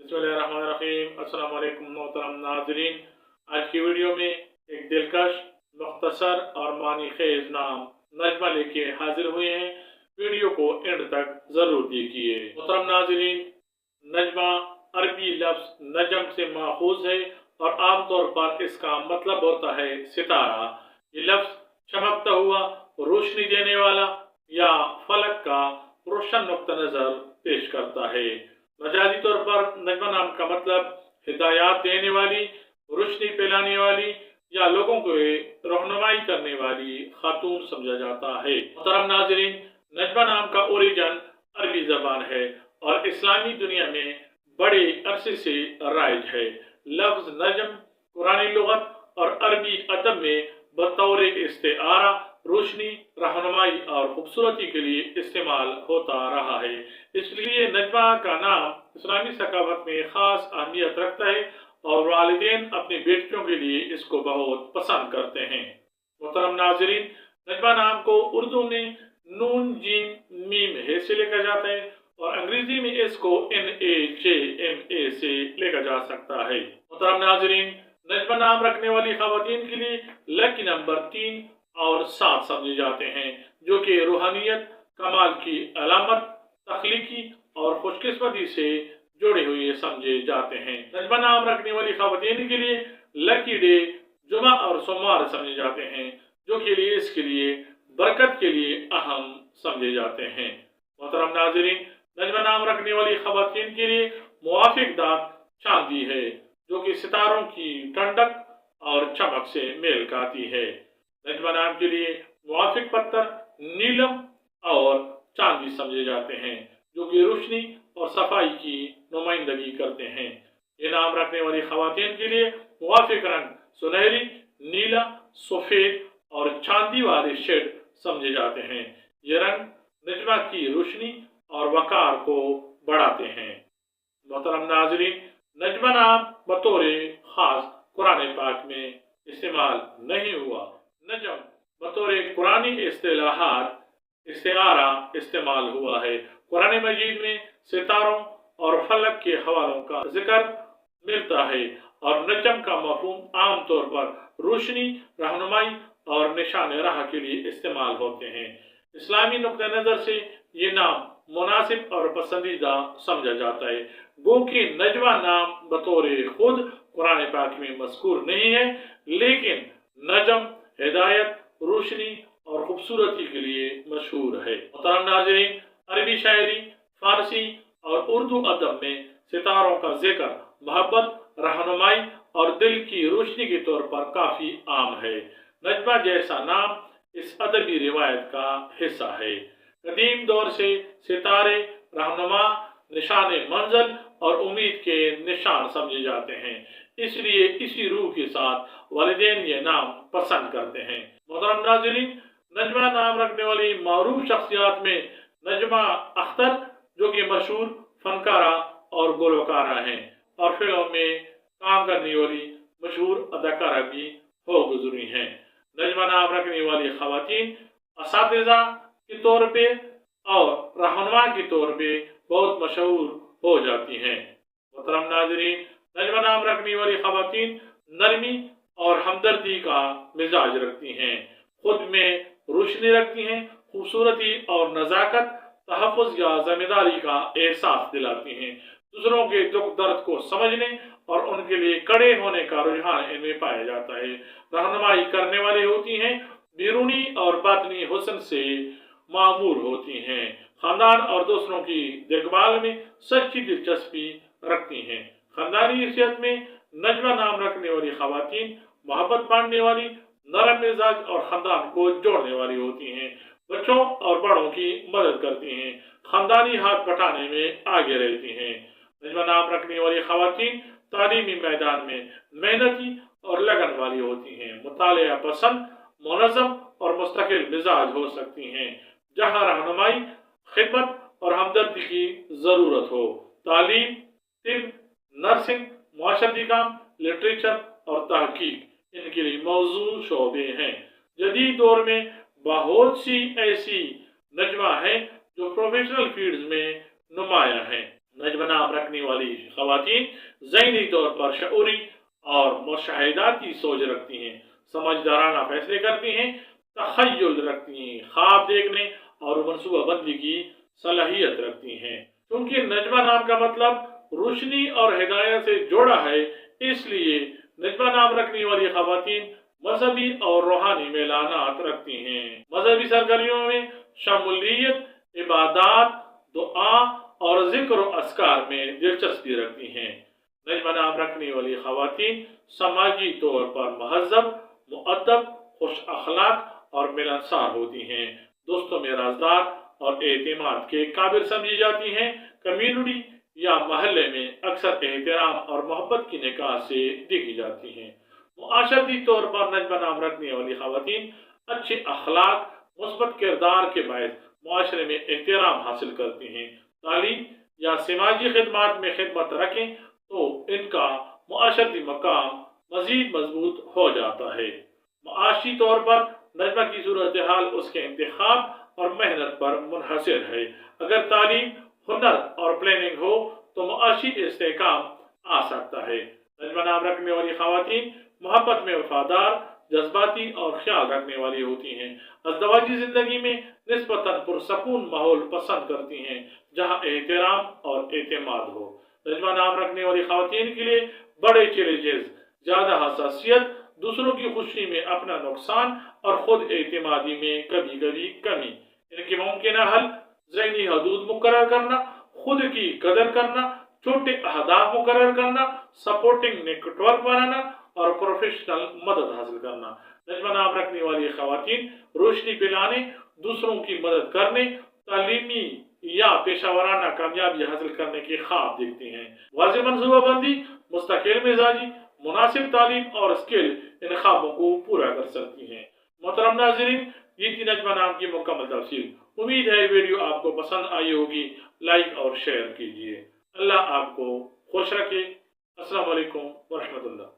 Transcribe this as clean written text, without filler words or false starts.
बिस्मिल्लाहिर्रहमानिर्रहीम। अस्सलाम वालेकुम मोहतरम नाजरीन। आज की वीडियो में एक दिलकश, मुख्तसर और मानी खेज नाम नजमा लेके हाजिर हुए हैं। वीडियो को एंड तक जरूर देखिए। मोहतरम नाजरीन, नजमा अरबी लफ्ज नजम से माखूज है और आमतौर पर इसका मतलब होता है सितारा। ये लफ्ज चमकता हुआ, रोशनी देने वाला या फलक का रोशन नुक्ता नजर पेश करता है। मजाजी तौर पर नजमा नाम का मतलब हिदायत देने वाली, रोशनी फैलाने वाली या लोगों को रहनुमाई करने वाली खातून समझा जाता है। मोहतरम नाजरीन, नजमा नाम का ओरिजिन अरबी जबान है और इस्लामी दुनिया में बड़े अरसे से राइज है। लफ्ज नजम कुरानी लुगत और अरबी अदब में बतौर इस्तेआरा, रोशनी, रहनुमाई और खूबसूरती के लिए इस्तेमाल होता रहा है। इसलिए नजमा का नाम इस्लामी सकाफत में खास अहमियत रखता है और वालिदैन अपनी बेटियों के लिए इसको बहुत पसंद करते हैं। मोहतरम नाजरीन, नजमा नाम को उर्दू में नून जीम मीम हे से लिखा जाता है और अंग्रेजी में इसको NAJMA से लिखा जा सकता है। मोहतरम नाजरीन, नजमा नाम रखने वाली खवातीन के लिए लकी नंबर 3 और 7 समझे जाते हैं, जो कि रूहानियत, कमाल की अलामत, तख्लीकी और खुशकिस्मती से जुड़े हुए समझे जाते हैं। नजमा नाम रखने वाली खवातीन के लिए लकी डे जुमा और सोमवार समझे जाते हैं, जो के लिए इसके लिए बरकत के लिए अहम समझे जाते हैं। मोहतरम नाजरीन, नजमा नाम रखने वाली खवातीन के लिए मुवाफिक दात चांदी है, जो कि सितारों की ठंडक और चमक से मेल खाती है। नजमा नाम के लिए मुवाफिक पत्थर नीलम और चांदी समझे जाते हैं, जो कि रोशनी और सफाई की नुमाइंदगी करते हैं। ये नाम रखने वाली खवातीन के लिए मुवाफिक रंग सुनहरी, नीला, सफेद और चांदी वाले शेड समझे जाते हैं। ये रंग नजमा की रोशनी और वकार को बढ़ाते हैं। मोहतरम नाजरीन, नजमा नाम बतौर खास कुरान पाक में इस्तेमाल नहीं हुआ। नजम बतौर कुरानी इस्तिलाहात इस्तेआरा इस्तेमाल हुआ है। कुरान मजीद में सितारों और फलक के हवालों का जिक्र मिलता है और नजम का मफहूम आमतौर पर रोशनी, रहनुमाई और निशान राह के लिए इस्तेमाल होते हैं। इस्लामी नुक्ता नजर से ये नाम मुनासिब और पसंदीदा समझा जाता है। गो कि नजमा नाम बतौर खुद कुरान पाक में मज़कूर नहीं है, लेकिन नजम हिदायत, रोशनी और खूबसूरती के लिए मशहूर है। मोहतरम नाज़रीन, अरबी शायरी, फारसी और उर्दू अदब में सितारों का जिक्र मोहब्बत, रहनुमाई और दिल की रोशनी के तौर पर काफी आम है। नजमा जैसा नाम इस अदबी रिवायत का हिस्सा है। कदीम दौर से सितारे रहनुमा, निशान मंजिल और उम्मीद के निशान समझे जाते हैं, इसलिए इसी रूह के साथ वालिदैन ये नाम पसंद करते हैं। मोहतरम नाज़रीन, नजमा नाम रखने वाली मारूफ शख्सियात में नजमा अख्तर, जो कि मशहूर फनकारा और गुलकारा हैं और फिल्मों में काम करने वाली मशहूर अदाकारा भी हो गुजरी हैं। नजमा नाम रखने वाली खवातीन असातिज़ा के तौर पे और रहनुमा के तौर पे बहुत मशहूर हो जाती हैं। मोहतरम नाज़रीन, नजमा नाम रखने वाली खवातीन नरमी और हमदर्दी का मिजाज रखती हैं, खुद में रोशनी रखती हैं, खूबसूरती और नजाकत, तहफ़्फ़ुज़ या जिम्मेदारी का एहसास दिलाती हैं। दूसरों के दुख दर्द को समझने और उनके लिए खड़े होने का रुझान इनमें पाया जाता है। रहनुमाई करने वाली होती हैं, बैरूनी और बातनी हुस्न से मामूर होती हैं, खानदान और दूसरों की देखभाल में सच्ची दिलचस्पी रखती हैं। खानदानी हैसियत में नजमा नाम रखने वाली खवातीन मोहब्बत बांटने वाली, नरम मिजाज और खानदान को जोड़ने वाली होती हैं। बच्चों और बड़ों की मदद करती हैं, खानदानी हाथ बटाने में आगे रहती हैं। नजमा नाम रखने वाली खवातीन तालीमी मैदान में मेहनती और लगन वाली होती हैं, मुतालिया पसंद, मुनज़्ज़म और मुस्तकिल मिजाज हो सकती हैं, जहाँ रहनुमाई, खिदमत और हमदर्दी की जरूरत हो। तालीम, तिब, नर्सिंग, मुआशरती काम, लिटरेचर और तहकीक इनके लिए मौजूद शोबे हैं। जदीद दौर में बहुत सी ऐसी नजमा हैं जो प्रोफेशनल फील्ड्स में नुमाया हैं। नज्म नाम रखने वाली खवातीन ज़हनी तौर पर शऊरी और मुशाहिदाती सोच रखती हैं, समझदाराना फैसले करती हैं, तखय्युल रखती हैं, ख्वाब देखने और मनसूबाबंदी की सलाहियत रखती हैं। क्योंकि नजमा नाम का मतलब रोशनी और हिदायत से जोड़ा है, इसलिए नजमा नाम रखने वाली खवातीन मजहबी और रूहानी मेलानात रखती हैं। मजहबी सरगर्मियों में शमूलियत, इबादत, दुआ और जिक्र अस्कार में दिलचस्पी रखती हैं। नजमा नाम रखने वाली खवातीन समाजी तौर पर महजब, मुअद्दब, खुश अखलाक और मिलनसार होती हैं, दोस्तों में राजदार और एतमाद के काबिल समझी जाती हैं। कम्युनिटी या महल्ले में अक्सर एहतराम और मोहब्बत की निगाह से देखी जाती हैं। मुआशरती तौर पर नजमा नाम रखने वाली खवातीन अच्छे अखलाक, मुस्बत किरदार के बायस मुआशरे में एहतराम हासिल करती हैं। तालीम या समाजी खिदमत में खिदमत रखें तो इनका मुआशरती मकाम मजीद मजबूत हो जाता है। मुआशी तौर पर नजमा की सूरत हाल उसके इंतखाब और मेहनत पर मुनहसर है। अगर तालीम, हुनर और प्लानिंग हो तो मुआशी इस्तेहकाम आ सकता है। नजमा नाम रखने वाली खवातीन मोहब्बत में वफादार, जज्बाती और ख्याल रखने वाली होती हैं। अज़दवाजी जिंदगी में निस्बतन पुरसकून माहौल पसंद करती हैं, जहाँ एहतराम और एतमाद हो। नजमा नाम रखने वाली खवातीन के लिए बड़े चैलेंजेस, ज्यादा हसासियत, दूसरों की खुशी में अपना नुकसान और खुद एतमादी में कभी कभी कमी। इनके मुमकिन हल ज़हनी हदूद मुकर्रर करना, खुद की कदर करना, छोटे अहदाफ मुकर्रर करना, सपोर्टिंग नेटवर्क बनाना और प्रोफेशनल मदद हासिल करना। नजमा नाम रखने वाली खवातीन रोशनी पिलाने, दूसरों की मदद करने, तालीमी या पेशावराना कामयाबी हासिल करने के ख्वाब देखती हैं। वाज़ेह मनसूबाबंदी, मुस्तकिल मिजाजी, मुनासिब तालीम और स्किल इन ख्वाबों को पूरा कर सकती हैं। मोहतरम नाज़रीन, ये थी नजमा नाम की मुकम्मल तफसील। उम्मीद है वीडियो आपको पसंद आई होगी। लाइक और शेयर कीजिए। अल्लाह आपको खुश रखे। अस्सलाम वालेकुम व रहमतुल्लाह।